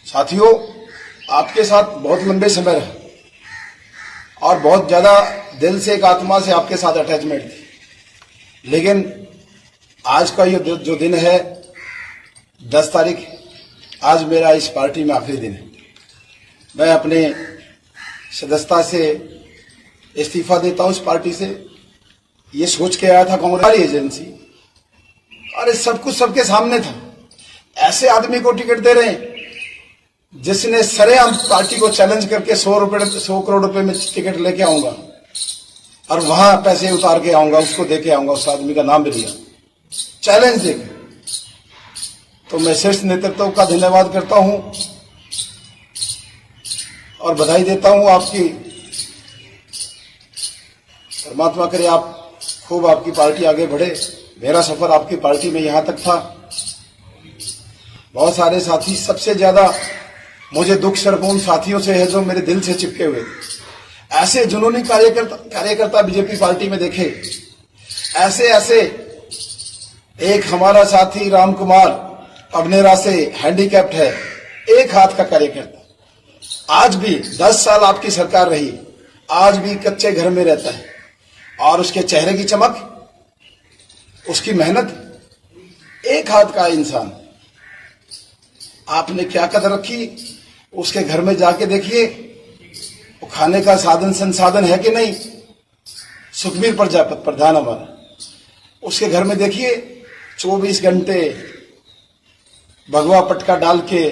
साथियों, आपके साथ बहुत लंबे समय रहा और बहुत ज्यादा दिल से, एक आत्मा से आपके साथ अटैचमेंट थी। लेकिन आज का ये जो दिन है 10 तारीख, आज मेरा इस पार्टी में आखिरी दिन है। मैं अपने सदस्यता से इस्तीफा देता हूं इस पार्टी से। ये सोच के आया था कांग्रेस एजेंसी, अरे सब कुछ सबके सामने था। ऐसे आदमी को टिकट दे रहे हैं जिसने सरेआम पार्टी को चैलेंज करके 100 करोड़ रुपए में टिकट लेके आऊंगा और वहां पैसे उतार के आऊंगा, उसको दे के आऊंगा। उस आदमी का नाम भी लिया, चैलेंज देके। तो मैं शीर्ष नेतृत्व का धन्यवाद करता हूं और बधाई देता हूं आपकी। परमात्मा करे आप खूब, आपकी पार्टी आगे बढ़े। मेरा सफर आपकी पार्टी में यहां तक था। बहुत सारे साथी, सबसे ज्यादा मुझे दुख सिर्फ उन साथियों से है जो मेरे दिल से चिपके हुए। ऐसे जुनूनी कार्यकर्ता बीजेपी पार्टी में देखे। ऐसे एक हमारा साथी राम कुमार अबनेरा से हैंडीकैप्ड है, एक हाथ का कार्यकर्ता। आज भी 10 साल आपकी सरकार रही, आज भी कच्चे घर में रहता है और उसके चेहरे की चमक, उसकी मेहनत, एक हाथ का इंसान। आपने क्या कदर रखी, उसके घर में जाके देखिए, वो खाने का साधन संसाधन है कि नहीं। सुखबीर प्रजापति प्रधान हमारा, उसके घर में देखिए 24 घंटे भगवा पटका डाल के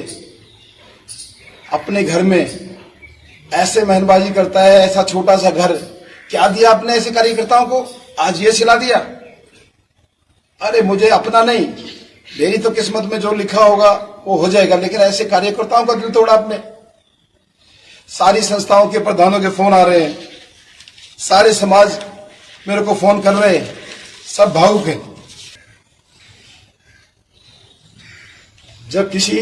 अपने घर में ऐसे मेहनबाजी करता है। ऐसा छोटा सा घर क्या दिया आपने ऐसे कार्यकर्ताओं को? आज ये सिला दिया। अरे मुझे अपना नहीं, मेरी तो किस्मत में जो लिखा होगा वो हो जाएगा, लेकिन ऐसे कार्यकर्ताओं का दिल तोड़ा आपने। सारी संस्थाओं के प्रधानों के फोन आ रहे हैं, सारे समाज मेरे को फोन कर रहे हैं, सब भावुक हैं। जब किसी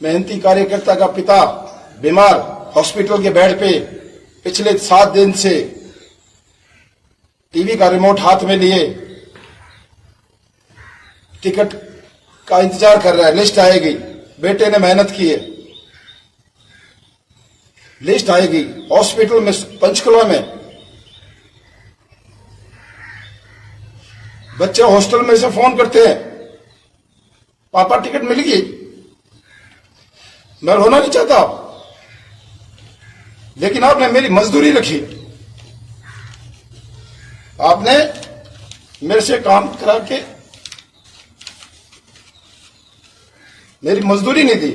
मेहनती कार्यकर्ता का पिता बीमार हॉस्पिटल के बेड पे पिछले 7 दिन से टीवी का रिमोट हाथ में लिए टिकट का इंतजार कर रहा है, लिस्ट आएगी, बेटे ने मेहनत की है, लिस्ट आएगी। हॉस्पिटल में पंचकुला में बच्चे हॉस्टल में से फोन करते हैं, पापा टिकट मिल गई। मैं रोना नहीं चाहता, लेकिन आपने मेरी मजदूरी रखी। आपने मेरे से काम करा के मेरी मजदूरी नहीं दी।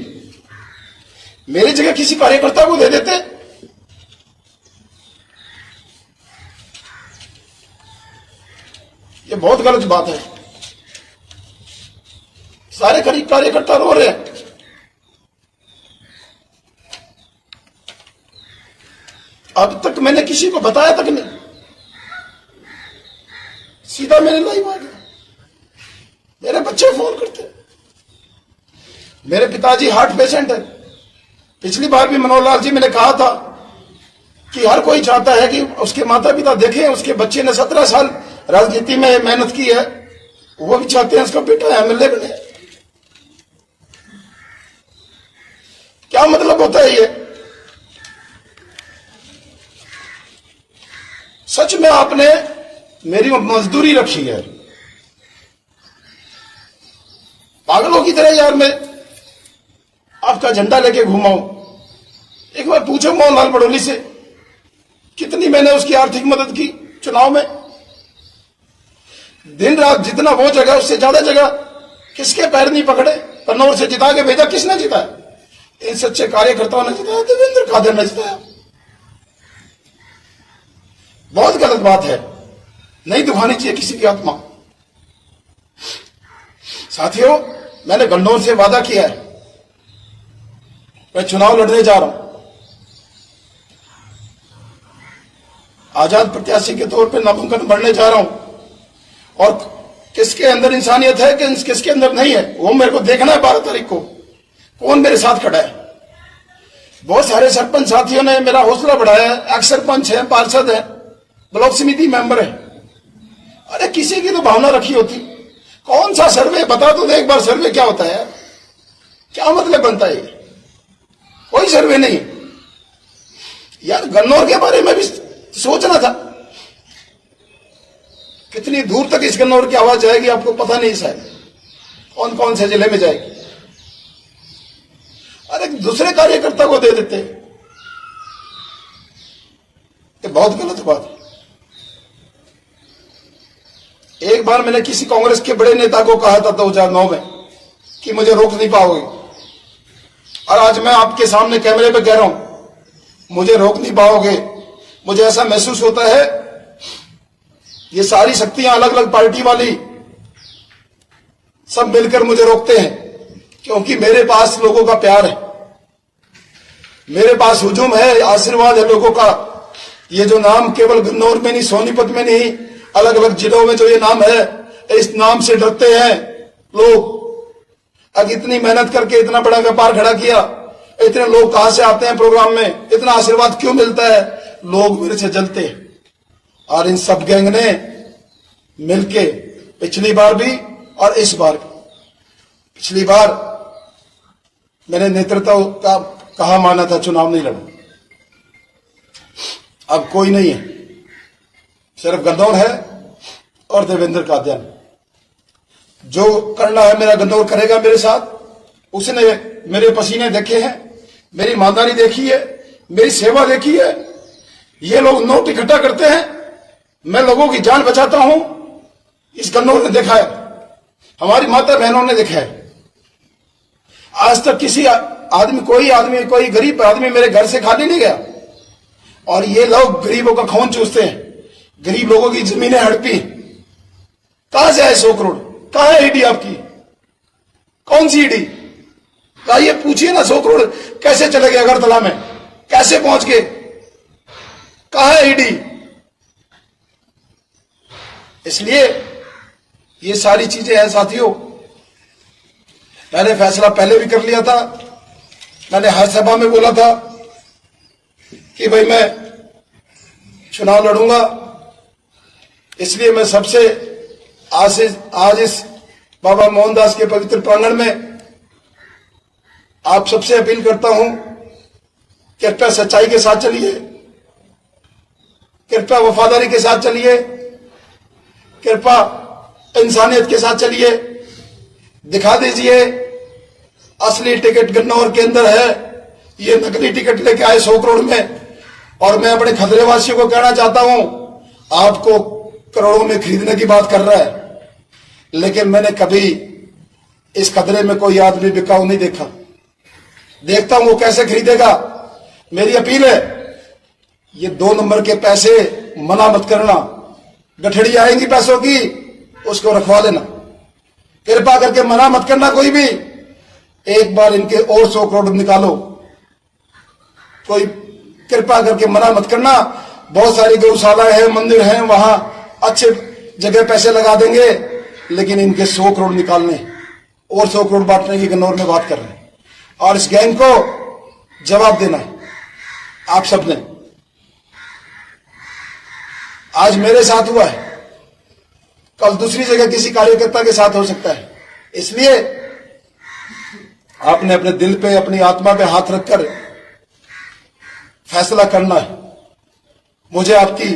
मेरी जगह किसी कार्यकर्ता को दे देते। ये बहुत गलत बात है। सारे कार्यकर्ता रो रहे हैं। अब तक मैंने किसी को बताया तक नहीं, सीधा मेरे लाइव आ गया। मेरे बच्चे फोन करते, मेरे पिताजी हार्ट पेशेंट है। पिछली बार भी मनोहर लाल जी मैंने कहा था कि हर कोई चाहता है कि उसके माता पिता देखें, उसके बच्चे ने 17 साल राजनीति में मेहनत की है, वो भी चाहते हैं उसका बेटा एमएलए बने। क्या मतलब होता है ये? सच में आपने मेरी मजदूरी रखी है। पागलों की तरह यार मैं आपका झंडा लेके घूमाऊं। एक बार पूछो मोहनलाल बड़ोली से, कितनी मैंने उसकी आर्थिक मदद की चुनाव में। दिन रात जितना वो जगह, उससे ज्यादा जगह किसके पैर नहीं पकड़े। कन्नौर से जिता के भेजा, किसने जिताया? इन सच्चे कार्यकर्ताओं ने जिताया, देवेंद्र कादिर ने जिताया। बहुत गलत बात है, नहीं दुखानी चाहिए किसी की आत्मा। साथियों, मैंने गंडोर से वादा किया है, मैं चुनाव लड़ने जा रहा हूं। आजाद प्रत्याशी के तौर पे नामांकन भरने जा रहा हूं और किसके अंदर इंसानियत है कि किसके अंदर नहीं है, वो मेरे को देखना है 12 तारीख को। कौन मेरे साथ खड़ा है? बहुत सारे सरपंच साथियों ने मेरा हौसला बढ़ाया है। एक्स सरपंच है, पार्षद है, ब्लॉक समिति मेंबर है। अरे किसी की तो भावना रखी होती। कौन सा सर्वे बता तो दे एक बार, सर्वे क्या होता है? क्या मतलब बनता है? कोई सर्वे नहीं यार। गन्नौर के बारे में भी सोचना था। कितनी दूर तक इस गन्नौर की आवाज जाएगी आपको पता नहीं शायद, कौन कौन से जिले में जाएगी। अरे दूसरे कार्यकर्ता को दे देते, ये बहुत गलत बात है। एक बार मैंने किसी कांग्रेस के बड़े नेता को कहा था 2009 में कि मुझे रोक नहीं पाओगे, और आज मैं आपके सामने कैमरे पे कह रहा हूं मुझे रोक नहीं पाओगे। मुझे ऐसा महसूस होता है ये सारी शक्तियां अलग अलग पार्टी वाली सब मिलकर मुझे रोकते हैं, क्योंकि मेरे पास लोगों का प्यार है, मेरे पास हुजूम है, आशीर्वाद है लोगों का। ये जो नाम केवल गन्नौर में नहीं, सोनीपत में नहीं, अलग अलग जिलों में जो ये नाम है, इस नाम से डरते हैं लोग। अब इतनी मेहनत करके इतना बड़ा व्यापार खड़ा किया, इतने लोग कहां से आते हैं प्रोग्राम में, इतना आशीर्वाद क्यों मिलता है? लोग मेरे से जलते हैं। और इन सब गैंग ने मिलके पिछली बार भी और इस बार भी, पिछली बार मैंने नेतृत्व का कहा माना था, चुनाव नहीं लड़ा। अब कोई नहीं है, सिर्फ गन्नौर है और देवेंद्र कादियान। जो करना है मेरा गन्नौर करेगा मेरे साथ। उसने मेरे पसीने देखे हैं, मेरी ईमानदारी देखी है, मेरी सेवा देखी है। ये लोग नोट इकट्ठा करते हैं, मैं लोगों की जान बचाता हूं, इस गन्नौर ने देखा है, हमारी माता बहनों ने देखा है। आज तक किसी आदमी कोई गरीब आदमी मेरे घर से खाली नहीं गया। और ये लोग गरीबों का खून चूसते हैं, गरीब लोगों की जमीनें हड़पी। कहां से आए 100 करोड़? कहां है ईडी आपकी? कौन सी ईडी? ये पूछिए ना, 100 करोड़ कैसे चले गए अगरतला में, कैसे पहुंच गए? कहां है ईडी? इसलिए ये सारी चीजें हैं साथियों। मैंने फैसला पहले भी कर लिया था, मैंने हर सभा में बोला था कि भाई मैं चुनाव लड़ूंगा। इसलिए मैं सबसे आज इस बाबा मोहनदास के पवित्र प्रांगण में आप सबसे अपील करता हूं, कृपया सच्चाई के साथ चलिए, कृपया वफादारी के साथ चलिए, कृपया इंसानियत के साथ चलिए। दिखा दीजिए असली टिकट गन्नौर के अंदर है, ये नकली टिकट लेके आए 100 करोड़ में। और मैं अपने खदरे वासियों को कहना चाहता हूं, आपको करोड़ों में खरीदने की बात कर रहा है, लेकिन मैंने कभी इस खदरे में कोई आदमी बिकाऊ नहीं देखा। देखता हूं वो कैसे खरीदेगा। मेरी अपील है, ये 2 नंबर के पैसे मना मत करना। गठड़ी आएंगी पैसों की, उसको रखवा लेना। कृपा करके मना मत करना कोई भी। एक बार इनके और 100 करोड़ निकालो, कोई कृपा करके मना मत करना। बहुत सारी गौशालाएं हैं, मंदिर हैं, वहां अच्छे जगह पैसे लगा देंगे, लेकिन इनके 100 करोड़ निकालने और 100 करोड़ बांटने की गन्नौर में बात कर रहे हैं। और इस गैंग को जवाब देना है आप सबने। आज मेरे साथ हुआ है, कल दूसरी जगह किसी कार्यकर्ता के साथ हो सकता है। इसलिए आपने अपने दिल पे, अपनी आत्मा पे हाथ रखकर फैसला करना है। मुझे आपकी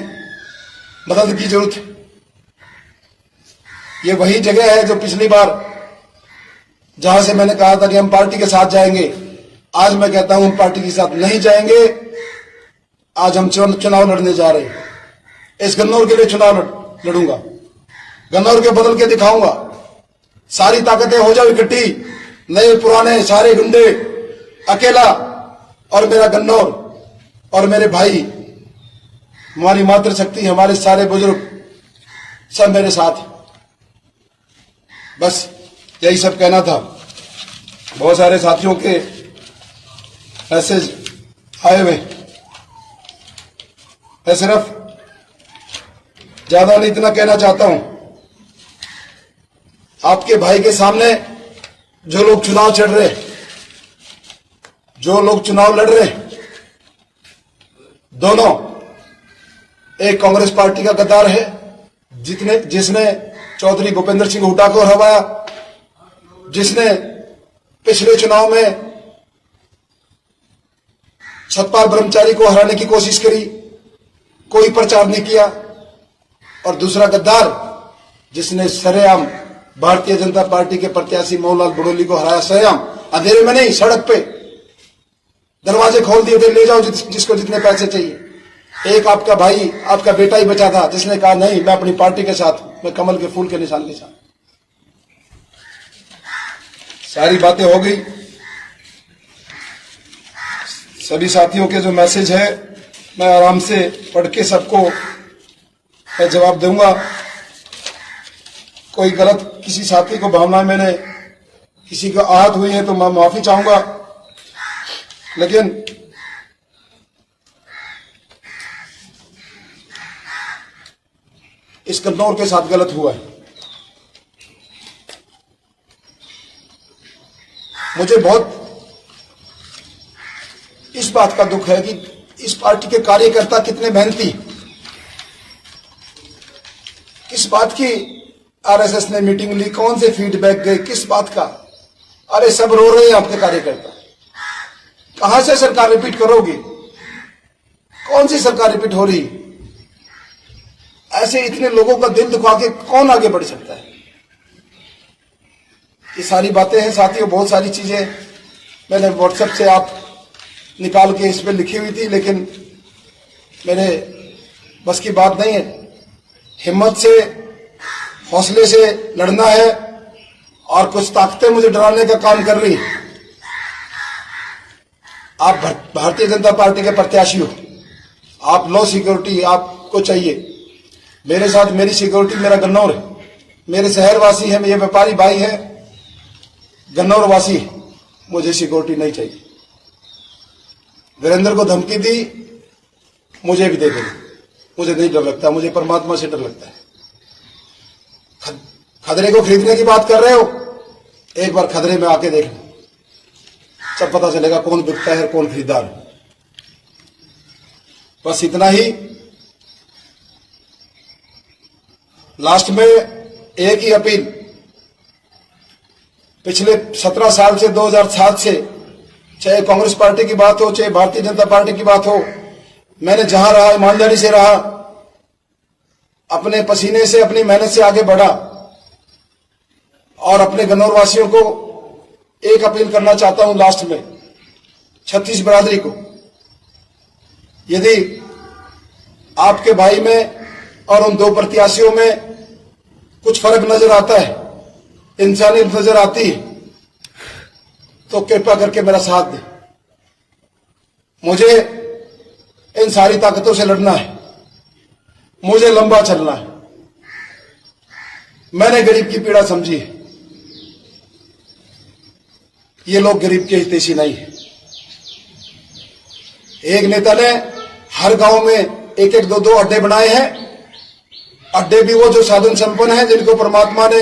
मदद की जरूरत है। ये वही जगह है जो पिछली बार जहां से मैंने कहा था कि हम पार्टी के साथ जाएंगे, आज मैं कहता हूं हम पार्टी के साथ नहीं जाएंगे। आज हम चुनाव लड़ने जा रहे हैं। इस गन्नौर के लिए चुनाव लड़ूंगा, गन्नौर के बदल के दिखाऊंगा। सारी ताकतें हो जाओ इकट्ठी, नए पुराने सारे गुंडे, अकेला और मेरा गन्नौर और मेरे भाई, हमारी मातृशक्ति, हमारे सारे बुजुर्ग सब मेरे साथ। बस यही सब कहना था। बहुत सारे साथियों के मैसेज आए हुए, मैं सिर्फ ज्यादा नहीं इतना कहना चाहता हूं, आपके भाई के सामने जो लोग चुनाव लड़ रहे, जो लोग चुनाव लड़ रहे, दोनों एक कांग्रेस पार्टी का गद्दार है जिसने चौधरी भूपेंद्र सिंह हुड्डा को हराया, जिसने पिछले चुनाव में सतपाल ब्रह्मचारी को हराने की कोशिश करी, कोई प्रचार नहीं किया। और दूसरा गद्दार जिसने सरेआम भारतीय जनता पार्टी के प्रत्याशी मोहनलाल बुड़ोली को हराया, सरेआम, अंधेरे में नहीं, सड़क पे दरवाजे खोल दिए थे, ले जाओ जिसको जितने पैसे चाहिए। एक आपका भाई, आपका बेटा ही बचा था जिसने कहा नहीं, मैं अपनी पार्टी के साथ, मैं कमल के फूल के निशान के साथ। सारी बातें हो गई। सभी साथियों के जो मैसेज है मैं आराम से पढ़ के सबको मैं जवाब दूंगा। कोई गलत किसी साथी को भावना मैंने किसी को आहत हुई है तो मैं माफी चाहूंगा, लेकिन इस कन्नौर के साथ गलत हुआ है। मुझे बहुत इस बात का दुख है कि इस पार्टी के कार्यकर्ता कितने मेहनती, किस बात की आरएसएस ने मीटिंग ली, कौन से फीडबैक गए, किस बात का। अरे सब रो रहे हैं आपके कार्यकर्ता। कहां से सरकार रिपीट करोगे? कौन सी सरकार रिपीट हो रही? ऐसे इतने लोगों का दिल दुखा के कौन आगे बढ़ सकता है? ये सारी बातें हैं साथियों। बहुत सारी चीजें मैंने व्हाट्सएप से आप निकाल के इस पे लिखी हुई थी, लेकिन मेरे बस की बात नहीं है। हिम्मत से, हौसले से लड़ना है। और कुछ ताकतें मुझे डराने का काम कर रही। आप भारतीय जनता पार्टी के प्रत्याशी हो, आप लो सिक्योरिटी आपको चाहिए। मेरे साथ मेरी सिक्योरिटी मेरा गन्नौर है, मेरे शहरवासी है, मेरे व्यापारी भाई है, गन्नौर वासी है, मुझे सिक्योरिटी नहीं चाहिए। वीरेंद्र को धमकी दी, मुझे भी दे देना, मुझे नहीं डर लगता, मुझे परमात्मा से डर लगता है। खदरे को खरीदने की बात कर रहे हो, एक बार खदरे में आके देख लो, सब पता चलेगा कौन बिकता है कौन खरीदार है। बस इतना ही। लास्ट में एक ही अपील, पिछले 17 साल से 2007 से, चाहे कांग्रेस पार्टी की बात हो चाहे भारतीय जनता पार्टी की बात हो, मैंने जहां रहा ईमानदारी से रहा, अपने पसीने से अपनी मेहनत से आगे बढ़ा। और अपने गन्नौर वासियों को एक अपील करना चाहता हूं लास्ट में, छत्तीस बिरादरी को, यदि आपके भाई में और उन दो प्रत्याशियों में कुछ फर्क नजर आता है, इंसानियत नजर आती है, तो कृपया करके मेरा साथ दें। मुझे इन सारी ताकतों से लड़ना है, मुझे लंबा चलना है। मैंने गरीब की पीड़ा समझी है, ये लोग गरीब के हितैषी नहीं है। एक नेता ने हर गांव में एक एक दो दो अड्डे बनाए हैं, अड्डे भी वो जो साधन संपन्न है, जिनको परमात्मा ने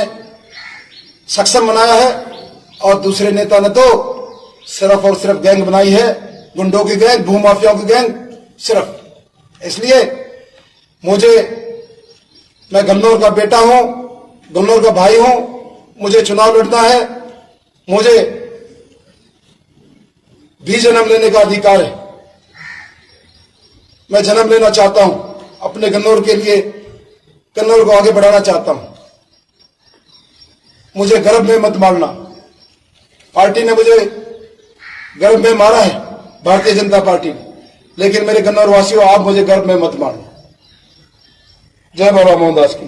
सक्षम बनाया है। और दूसरे नेता ने तो सिर्फ और सिर्फ गैंग बनाई है, गुंडों की गैंग, भूमाफियाओं की गैंग सिर्फ। इसलिए मैं गन्नौर का बेटा हूं, गन्नौर का भाई हूं, मुझे चुनाव लड़ना है, मुझे भी जन्म लेने का अधिकार है। मैं जन्म लेना चाहता हूं, अपने गन्नौर के लिए कन्नौर को आगे बढ़ाना चाहता हूं। मुझे गर्भ में मत मारना, पार्टी ने मुझे गर्भ में मारा है, भारतीय जनता पार्टी ने, लेकिन मेरे कन्नौर वासियों, आप मुझे गर्भ में मत मारना। जय बाबा मोहनदास की।